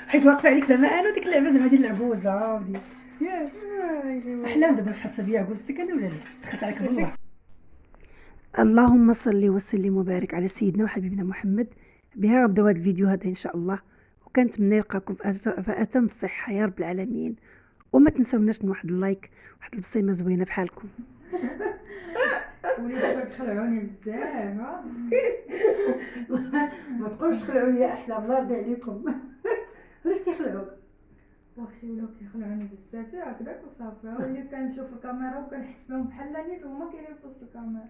حيت واقفه عليك زعما انا ديك اللعبه زعما ديال العجوزه ودي ياك احلام دابا واش حاسه بيا عجوزتك انا ولا لا دخلت عليك بالله. اللهم صل وسلم وبارك على سيدنا وحبيبنا محمد. بها غنبداو هذا الفيديو هذا ان شاء الله، وكنتمنى نلقاكم في اتم الصحه يا رب العالمين، وما تنساوناش من واحد اللايك واحد البصيمه زوينه بحالكم. وليدات كتخلعوني بزاف ما تقولش خلعوني يا احلام الله يرضي عليكم. علاش كيخلعوك؟ واختي ولاو كيخلعوني بزاف هكذاك وصافي، ولي كنشوف الكاميرا وكنحس بهم بحال نيت وهما كاينين في وسط الكاميرا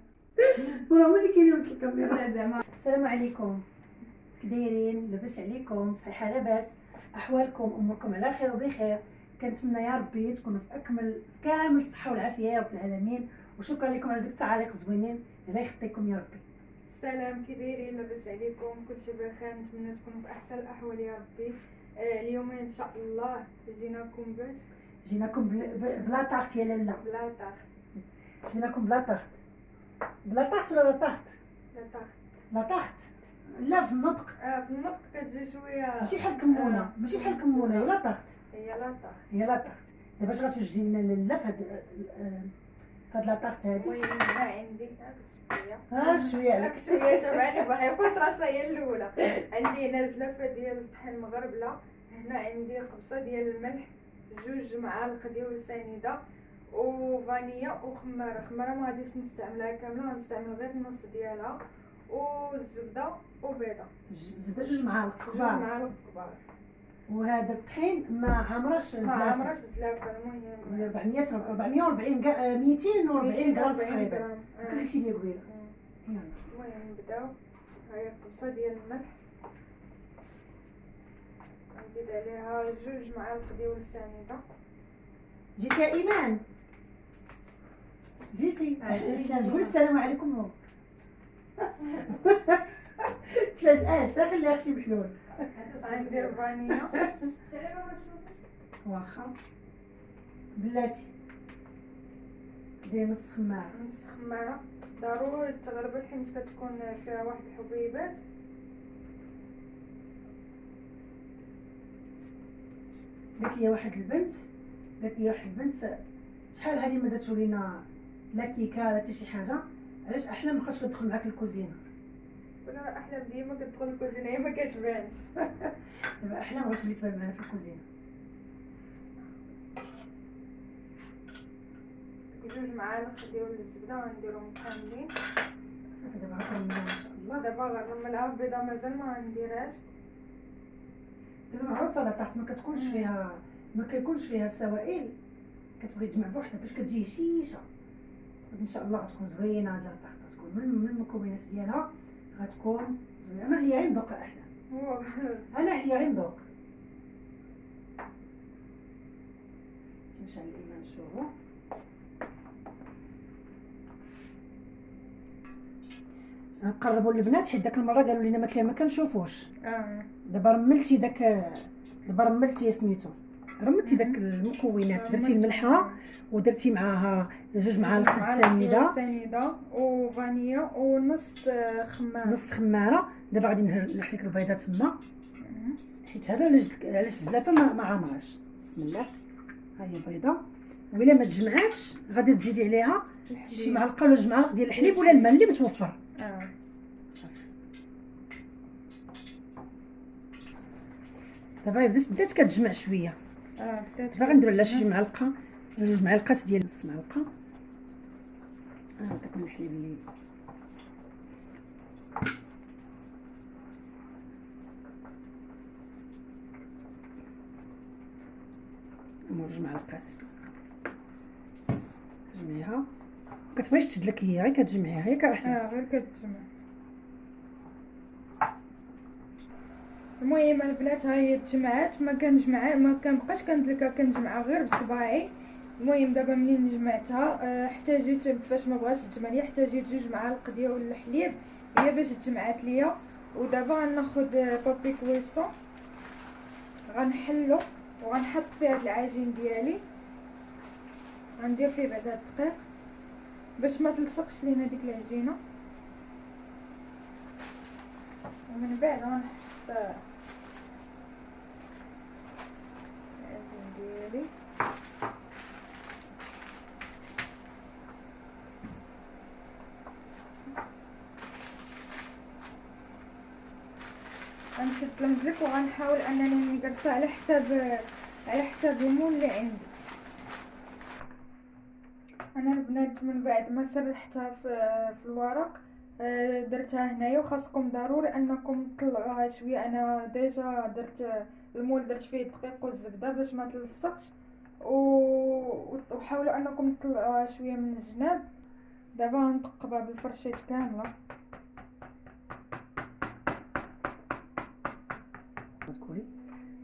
ولا هما اللي كاينين وسط الكاميرا. لا زعما. السلام عليكم، كي دايرين؟ لاباس عليكم؟ صحه لاباس؟ احوالكم اموركم على خير وبخير؟ كنتمنى يا ربي تكونوا في كامل الصحه والعافيه يا رب العالمين، وشكرا لكم على ديك التعاليق زوينين، الله يخطيكم يا ربي. السلام، كي دايرين؟ لاباس عليكم؟ كلشي بخير، نتمنى تكونوا في احسن الاحوال يا ربي. اليوم ان شاء الله جيناكم بلا طاخت يا لاله، بلا طاخ. جيناكم بلا طاخت. بلا طاخت ولا لا طاخت؟ لا طاخ. لا طاخت لا في النطق. في النطق كتجي شويه ماشي بحال كمونه، ماشي بحال كمونه، هي لا طاخت. هي لا طاخ. هي لا طاخت. دابا اش غتوجدي لنا لاله فهاد لا طاخت هادي؟ المهم عندي شويه عليك شويه تبعني بحال الطراسه هي الاولى. عندي نازله ديال الطحين مغربله، هنا عندي قبصه ديال الملح، 2 معالق ديال سنيده وفانيا وخماره. خماره ما غاديش نستعملها كامله، غنستعمل غير النص ديالها، والزبده وبيضه. الزبده 2 معالق كبار. 2 معالق كبار. وهذا الطحين ما عمرش زلافه. المهم 440 كاع 240 غرام تقريبا. قلتي لي قبيله. المهم نبداو. هاهي القبصه ديال الملح، نزيد عليها 2 معالق ديال السنيده. جيتي يا ايمان؟ جيتي؟ تقول السلام عليكم. تفاجات، خلي اختي محلول. غندير فانيا واخا بلاتي ديري نص خماره. ضروري تغربل حيت كتكون فيها واحد الحبيبات. قالت لي واحد البنت شحال هذه ما داتو لينا لا كيكه لا حتى شي حاجه، علاش احلام ما بقاش كتدخل معاك الكوزينه؟ ولا احلام ديما كتدخل الكوزينه، هي ما كتبانش. دابا احلام غتولي تبان معنا في الكوزينه. 2 معالق ديال الزبده غنديرهم كاملين. دابا غنكملها ان شاء الله. دابا غنرملها البيضه، مازال ما غنديرهاش. دابا معروفه لا طاحت ما كيكونش فيها السوائل، كتبغي تجمع بوحدها باش كتجي هشيشه. ان شاء الله غتكون زوينه هاد الطاحه، غتكون من المكونات ديالها غتكون زوينه. انا هي غير ندوق احلام، انا هي غير ندوق. تنشعل الايمان نشوفو. نقربوا البنات حيت داك المره قالوا لنا ما كنشوفوش. دابا رملتي سميتو، رملتي داك المكونات، درتي الملحه ودرتي معاها 2 معالق سنيده وفانيا ونص خماره. دابا غادي نلح لك البيضه تما، حيت هذا علاش الزلافه ما عامراش. بسم الله، ها هي البيضه، وإلا ما تجمعاتش غادي تزيدي عليها شي معلقه ولا 2 معالق ديال الحليب ولا الماء اللي متوفر. دابا بدات كتجمع شويه. دابا غندير على شي معلقه 2 معالق ديال نص معلقه. داك من الحليب اللي مور 2 معالق. تجمعيها، كتبغيش تشد لك هي غير كتجمعيها هي كاحلى. غير كتجمع. المهم البنات ها هي تجمعات، ما كنبقاش كنجمعها غير بصباعي. المهم دابا منين جمعتها احتاجيت فاش ما بغاش تجمع ليا احتاجيت 2 معالق ديال الحليب هي باش تجمعات ليا. ودابا غناخذ بابي كويسون غنحلو وغنحط فيه هاد العجين ديالي، غندير فيه بعدا الدقيق باش ما تلصقش لينا ديك العجينه. ومن بعد غنحط سلمت لك، وغنحاول انني نقرصها على حساب المول اللي عندي. انا البنات من بعد ما سرحتها في الورق درتها هنايا، وخاصكم ضروري انكم تطلعوها شويه. انا ديجا درت المول، درت فيه الدقيق والزبده باش ما تلصقش، وحاولوا انكم تطلعوها شويه من الجناب. دابا غنثقبها بالفرشيط كامله.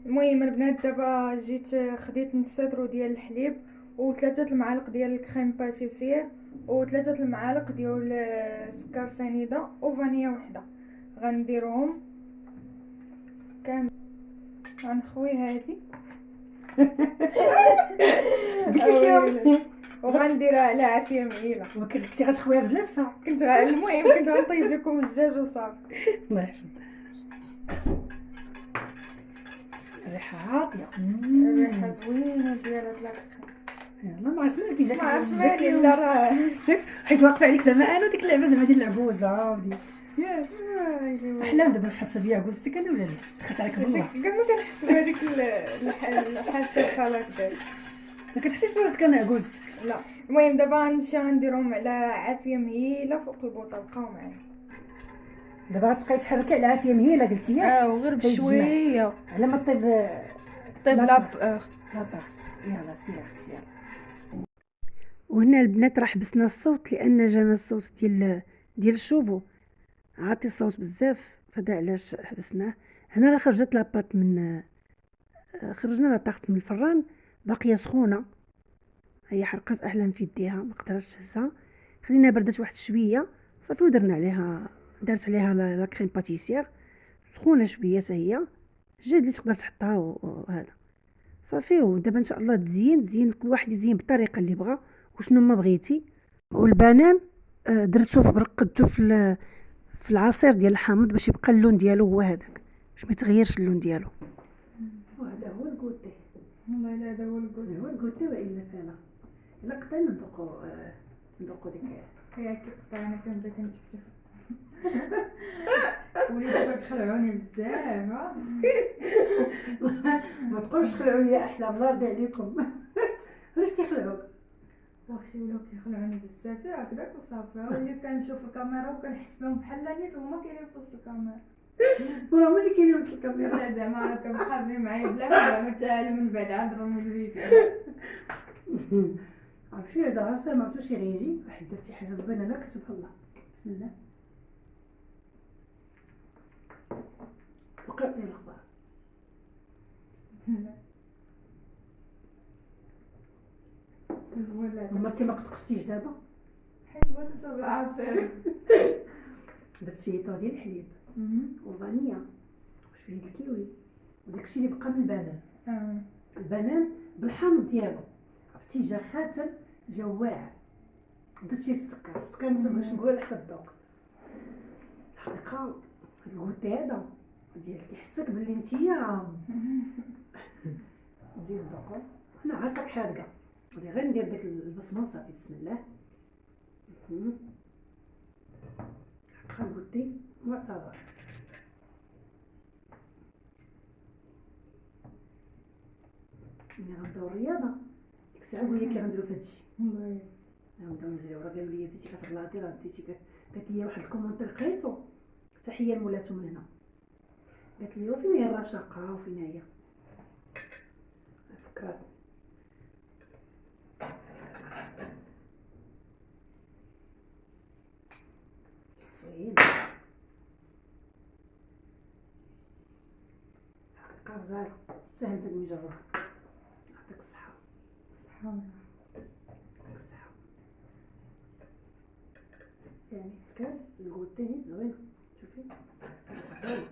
المهم البنات دابا جيت خديت نص صدرو ديال الحليب، و3 المعالق ديال الكريم باتيسير، و3 المعالق ديال سكر سنيده، وفانيا وحده. غنديرهم كامل. غنخوي هادي قلتي شنو؟ وغنديرها على عافيه مهيله. كنتي غتخويها بزاف صح؟ المهم كنت غنطيب لكم الدجاج وصافي. الله يحفظك. الريحه عاطيه، الريحه زوينه ديال هاد لاكريم. يلا ما عرفت مالك ما عرفت مالي لا راه حيت واقفه عليك زعما انا ديك اللعبه زعما ديال العبوزه ودي احلام. دابا واش حاسه بيا عبوزتك انا ولا لا؟ دخلت عليك بالله. كاع ما كنحس بهذيك الحاسه بحال هكذا. ما كتحسيش براسك انا عبوزتك؟ لا. المهم دابا غنمشي غنديرهم على عافيه مهيله فوق البوطه. بقاو معايا. دابا غتبقاي تحركي على عافيه مهيله قلتي ياك؟ وغير بشويه على ما طيب لا طاقت. يلا سير. وهنا البنات راه حبسنا الصوت لان جانا الصوت ديال الشوفو عاطي الصوت بزاف، فدا علاش حبسناه. هنا راه خرجت لاباط من خرجنا لا طاقت من الفران، باقيه سخونه. هي حرقات احلام في يديها، ما قدرتش تهزها. خلينا بردت واحد شويه صافي، ودرنا عليها درت عليها لا كريم باتيسير سخونه شويه حتى هي جاد اللي تقدر تحطها وهذا صافي. ودابا ان شاء الله تزين كل واحد يزين بالطريقه اللي بغا وشنو ما بغيتي. والبنان درتو برقدتو في العصير ديال الحامض باش يبقى اللون ديالو هو هذاك، باش ما يتغيرش اللون ديالو. وهذا هو الكوتي. والله لا هذا هو الكوتي. والا فعلا الا قطعنا ندوقو ديك ياك انا كنبدا كنتفتف. وليتو كتخلعوني بزاف. ما تقولش خلعوني يا احلام، الله يرضي عليكم. علاش كيخلعوك؟ واختي ولاو كيخلعوني بزاف هكذاك وصافي. وليت كنشوف الكاميرا وكنحس بهم بحال نيت هما كاينين في وسط الكاميرا. هما اللي كاينين في وسط الكاميرا. لا زعما كنقابلين معايا بلا زعما حتى من بعد عاد رمي الفيديو. عرفتي هذا راسه ما عرفتوش غيجي. واحد درتي حاجه زوينه لا كتب الله. بسم الله. وقعتني الاخبار. ما انت ما كتقفتيش دابا؟ حيوه تشرب العصير. درت فيه طو ديال الحليب وفانيا وشويه الكيوي وداكشي اللي بقى من البنان. البنان بالحامض ديالو عرفتي جا خاتم جا واعر. درت فيه السكر انت باش نقول على حسب الذوق. الحقيقه هاد الكوتي هذا ديال كيحسك بلي نتيا ديال الذوق. انا عارفك حادقه غادي غير ندير داك البصمه وصافي. بسم الله. الكوتي معتبر. ملي غنبداو الرياضه ديك الساعه هي كي غنديرو في هادشي. غنبداو نجريو. راه قالوا لي بديتي كتغلاطي، راه بديتي قالت لي واحد الكومونتير قريتو تحيه لمولاتو من هنا، قالت لي وفين هي الرشاقه وفين هي فكرات. زين حقيقه غزاله تستاهل داك المجرب. يعطيك الصحه. يعني كان الكوتي زوين. شوفي زوين.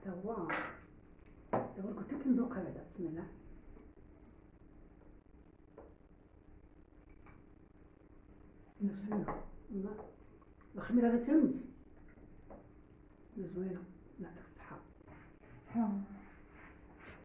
هذا هو الكوتي كندوقها بعدا. بسم الله. زوينه والله. الخميره غترمز زوينه. يعطيك الصحه.